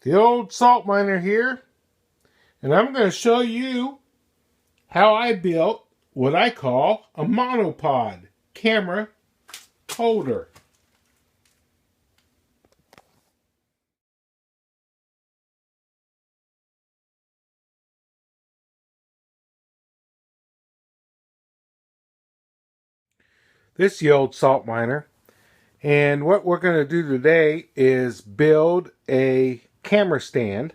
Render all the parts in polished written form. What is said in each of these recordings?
The old salt miner here, and I'm going to show you how I built what I call a monopod camera holder. This is the old salt miner, and what we're going to do today is build a camera stand.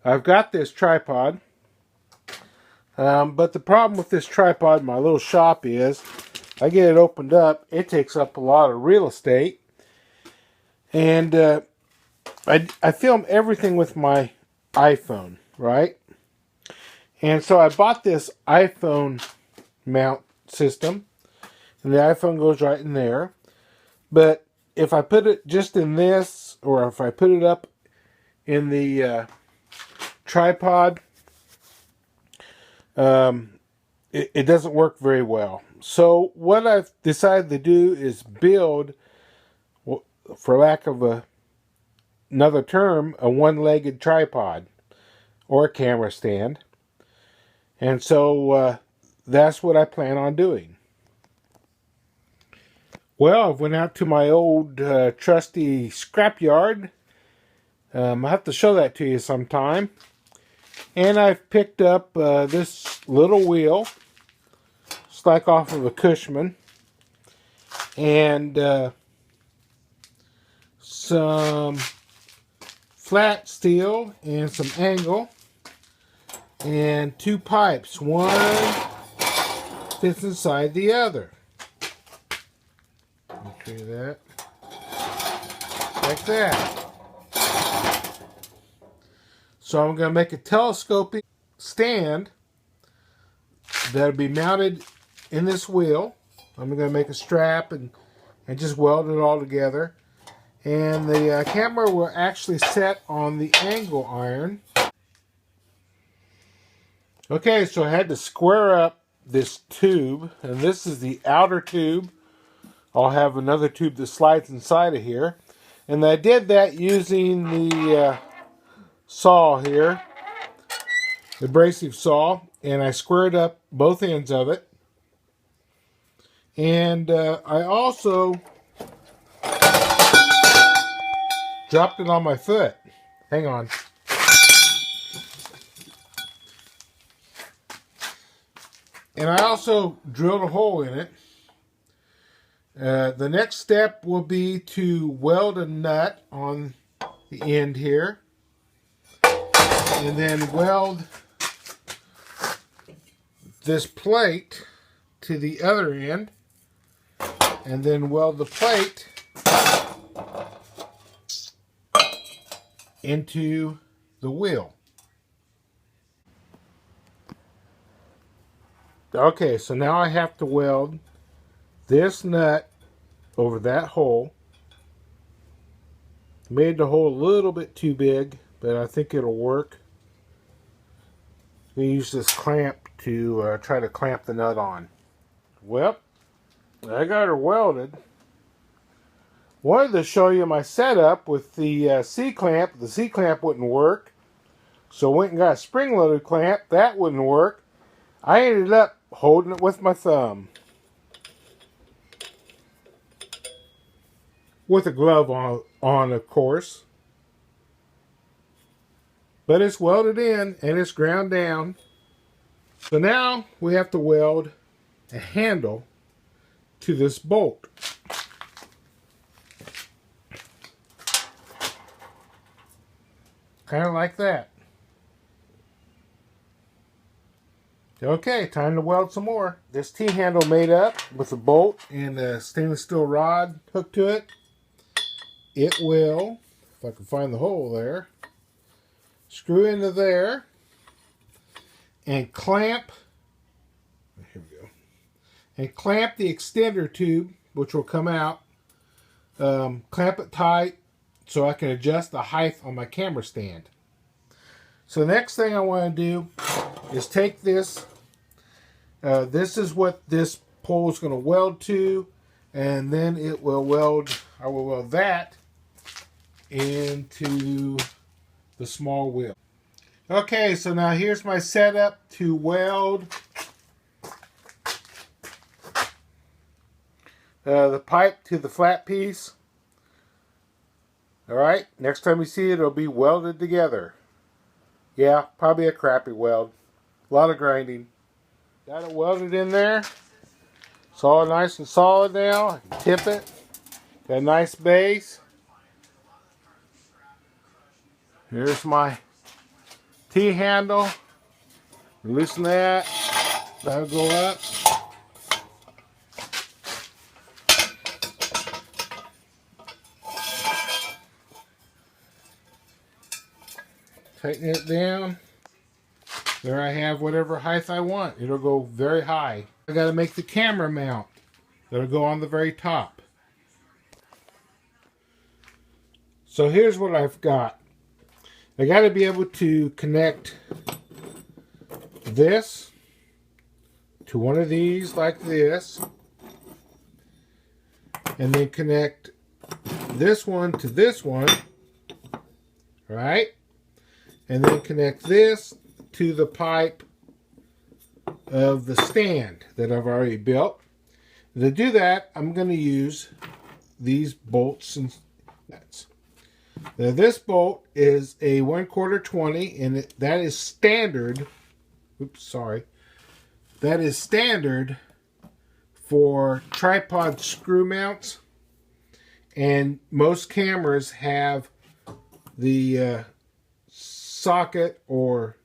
I've got this tripod, but the problem with this tripod in my little shop is I get it opened up, it takes up a lot of real estate, and I film everything with my iPhone, right? And so I bought this iPhone mount system, and the iPhone goes right in there. But if I put it just in this, or if I put it up in the tripod, it doesn't work very well. So what I've decided to do is build, for lack of another term, a one-legged tripod or a camera stand. And so that's what I plan on doing. Well, I went out to my old trusty scrapyard. I'll have to show that to you sometime. And I've picked up this little wheel. It's like off of a Cushman. And some flat steel and some angle. And two pipes. One fits inside the other. Let me show you that. Like that. So I'm going to make a telescoping stand that'll be mounted in this wheel. I'm going to make a strap and just weld it all together. And the camera will actually set on the angle iron. Okay, so I had to square up this tube, and this is the outer tube. I'll have another tube that slides inside of here. And I did that using the saw here, the abrasive saw, and I squared up both ends of it. And I also dropped it on my foot. Hang on. And I also drilled a hole in it. The next step will be to weld a nut on the end here. And then weld this plate to the other end. And then weld the plate into the wheel. Okay, so now I have to weld this nut over that hole. Made the hole a little bit too big, but I think it'll work. I'm going to use this clamp to try to clamp the nut on. Well, I got her welded. Wanted to show you my setup with the C-clamp. The C-clamp wouldn't work. So went and got a spring-loaded clamp. That wouldn't work. I ended up holding it with my thumb. With a glove on, of course. But it's welded in and it's ground down. So now we have to weld a handle to this bolt. Kind of like that. Okay, time to weld some more. This T-handle made up with a bolt and a stainless steel rod hooked to it. It will, if I can find the hole there, screw into there and clamp, here we go, and clamp the extender tube, which will come out. Clamp it tight so I can adjust the height on my camera stand. So the next thing I want to do is take this. This is what this pole is going to weld to, and then it will weld. I will weld that into the small wheel. Okay, so now here's my setup to weld the pipe to the flat piece. Alright, next time you see it, it'll be welded together. Yeah, probably a crappy weld. A lot of grinding. Got it welded in there. It's all nice and solid now. I can tip it. Got a nice base. Here's my T-handle. Loosen that. That'll go up. Tighten it down. There I have whatever height I want. It'll go very high. I got to make the camera mount. That'll go on the very top. So here's what I've got. I got to be able to connect this to one of these like this. And then connect this one to this one. Right? And then connect this to the pipe of the stand that I've already built. To do that, I'm going to use these bolts and nuts. Now this bolt is a 1/4 20, and that is standard. Oops, sorry. That is standard for tripod screw mounts, and most cameras have the socket or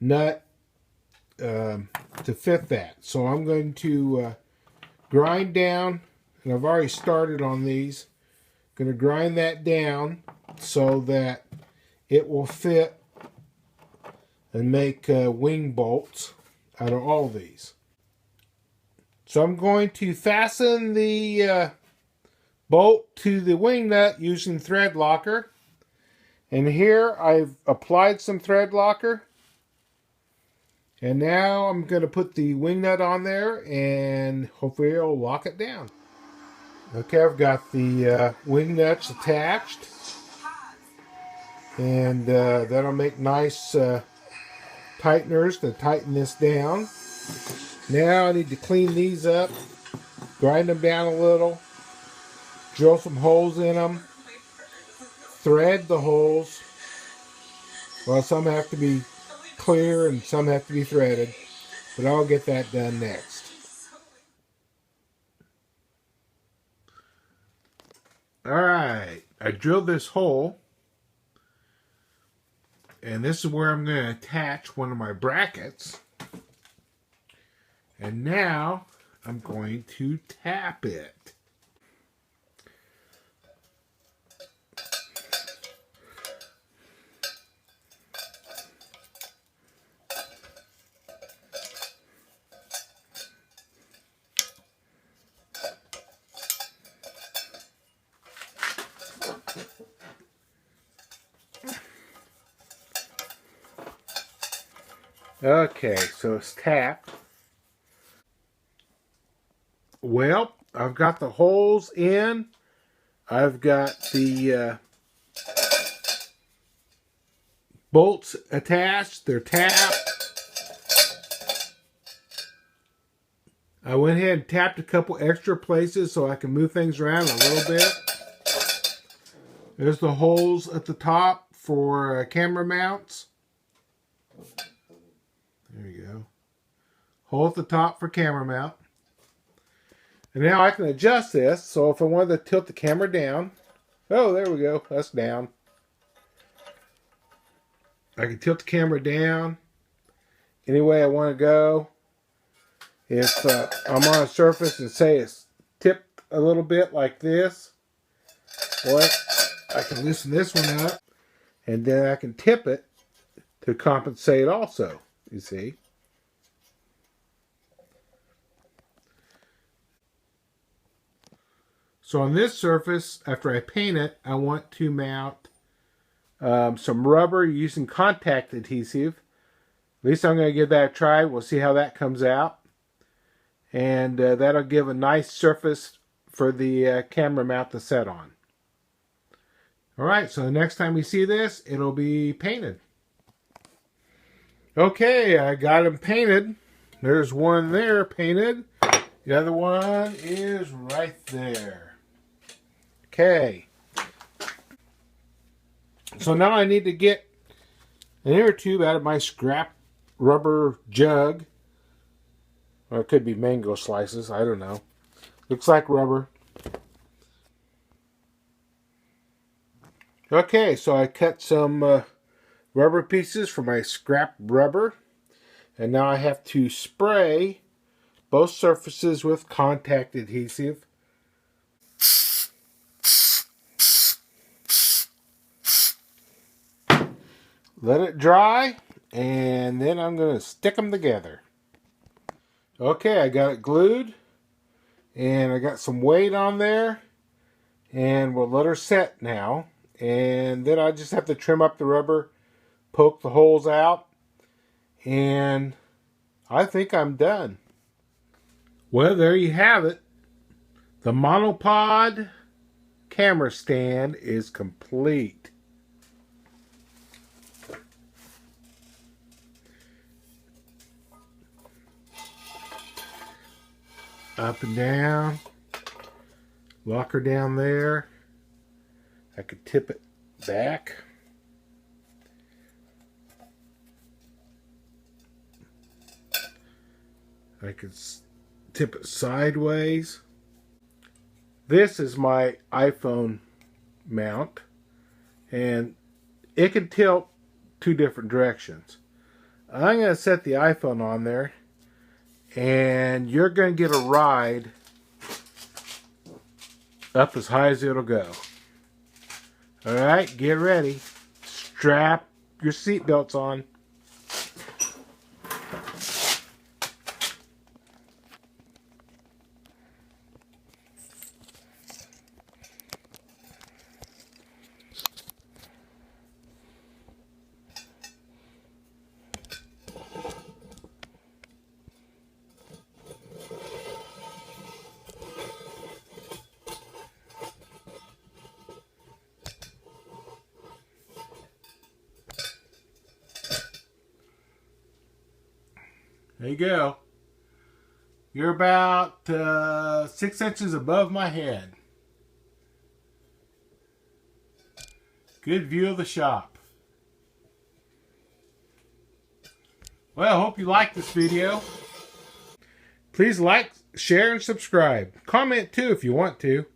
nut to fit that. So I'm going to grind down, and I've already started on these. Going to grind that down so that it will fit and make wing bolts out of all these. So I'm going to fasten the bolt to the wing nut using thread locker. And here I've applied some thread locker. And now I'm going to put the wing nut on there and hopefully it'll lock it down. Okay, I've got the wing nuts attached. And that'll make nice tighteners to tighten this down. Now I need to clean these up, grind them down a little, drill some holes in them, thread the holes. Well, some have to be clear and some have to be threaded, but I'll get that done next. Alright, I drilled this hole, and this is where I'm going to attach one of my brackets. And now I'm going to tap it. Okay, so it's tapped. Well, I've got the holes in. I've got the bolts attached. They're tapped. I went ahead and tapped a couple extra places so I can move things around a little bit. There's the holes at the top for camera mounts. There you go. Hole at the top for camera mount. And now I can adjust this. So if I wanted to tilt the camera down. Oh, there we go. That's down. I can tilt the camera down any way I want to go. If I'm on a surface and say it's tipped a little bit like this, well, I can loosen this one up. And then I can tip it to compensate also, you see. So on this surface, after I paint it, I want to mount some rubber using contact adhesive. At least I'm going to give that a try. We'll see how that comes out. And that'll give a nice surface for the camera mount to set on. Alright, so the next time we see this, it'll be painted. Okay, I got them painted. There's one there painted. The other one is right there. Okay. So now I need to get an inner tube out of my scrap rubber jug. Or it could be mango slices. I don't know. Looks like rubber. Okay, so I cut some rubber pieces for my scrap rubber. And now I have to spray both surfaces with contact adhesive. Let it dry, and then I'm going to stick them together. Okay, I got it glued, and I got some weight on there, and we'll let her set now. And then I just have to trim up the rubber, poke the holes out, and I think I'm done. Well, there you have it. The Monopod camera stand is complete. Up and down. Lock her down there. I could tip it back. I could tip it sideways. This is my iPhone mount, and it can tilt two different directions. I'm going to set the iPhone on there, and you're going to get a ride up as high as it'll go. Alright, get ready. Strap your seatbelts on. There you go. You're about 6 inches above my head. Good view of the shop. Well, I hope you liked this video. Please like, share, and subscribe. Comment too if you want to.